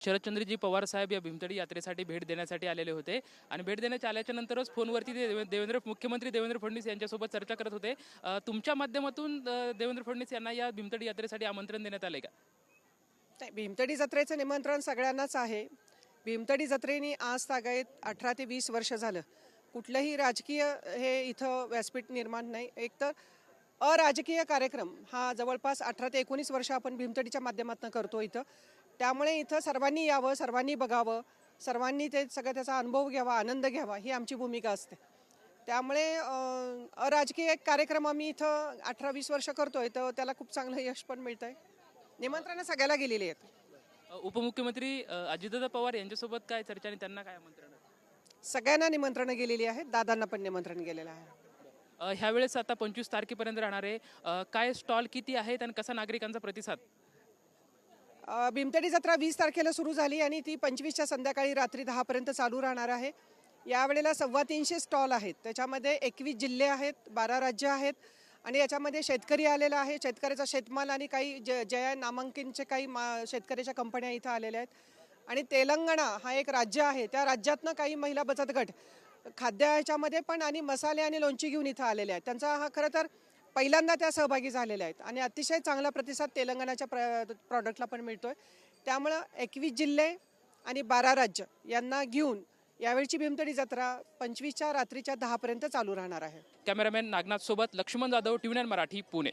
शरदचंद्रजी पवार साहेब या भीमथडी यात्रेसाठी भेट देण्यासाठी आलेले होते आणि भेट देण्याच्या आल्याच्या नंतरच फोनवरती ते मुख्यमंत्री देवेंद्र फडणवीस यांच्यासोबत चर्चा करत होते। तुमच्या माध्यमातून देवेंद्र फडणवीस यांना या भीमथडी यात्रेसाठी आमंत्रण देण्यात आले का? नाही, भीमथडी जत्रेचं निमंत्रण सगळ्यांनाच आहे। भीमथडी जत्रेने आज तागायत 18 ते 20 वर्ष झालं कुठलंही राजकीय हे इथं व्यासपीठ निर्माण नाही। एक तर अराजकीय कार्यक्रम हा जवळपास 18 ते 19 वर्ष आपण भीमथडीच्या माध्यमातून करतो इथं। त्यामुळे इथं सर्वांनी यावं, सर्वांनी बघावं, सर्वांनी ते सगळं त्याचा अनुभव घ्यावा, आनंद घ्यावा ही आमची भूमिका असते। त्यामुळे अराजकीय एक कार्यक्रम आम्ही इथं 18-20 वर्ष करतोय, तर त्याला खूप चांगलं यश पण मिळतंय। निमंत्रणं सगळ्याला गेलेली आहेत। उपमुख्यमंत्री अजितदादा पवार यांच्यासोबत काय चर्चा आणि त्यांना काय आमंत्रण आहे? सगळ्यांना निमंत्रणं गेलेली आहेत, दादांना पण निमंत्रण गेलेलं आहे। ह्यावेळेस आता 25 तारखेपर्यंत राहणार आहे, काय स्टॉल किती आहेत आणि कसा नागरिकांचा प्रतिसाद? भीमथडी जत्रा 20 तारखेला सुरू झाली आणि ती 25च्या संध्याकाळी रात्री 10 पर्यंत चालू राहणार आहे। यावेळेला 350 स्टॉल आहेत, त्याच्यामध्ये 21 जिल्हे आहेत, 12 राज्य आहेत आणि याच्यामध्ये शेतकरी आलेला आहे। शेतकऱ्याचा शेतमाल आणि काही जया नामांकितचे काही शेतकऱ्याच्या कंपन्या इथं आलेल्या आहेत आणि तेलंगणा हा एक राज्य आहे, त्या राज्यातनं काही महिला बचत गट खाद्य ह्याच्यामध्ये पण आणि मसाले आणि लोणची घेऊन इथं आलेले आहेत। त्यांचा हा खरं तर पहिल्यांदा त्या सहभागी झालेल्या आहेत आणि अतिशय चांगला प्रतिसाद तेलंगणाच्या प्रॉडक्टला पण मिळतोय। त्यामुळं 21 जिल्हे आणि 12 राज्य यांना घेऊन यावेळची भीमथडी जत्रा 25च्या रात्रीच्या 10 पर्यंत चालू राहणार आहे। कॅमेरामॅन नागनाथ सोबत लक्ष्मण जाधव, TV9 मराठी, पुणे।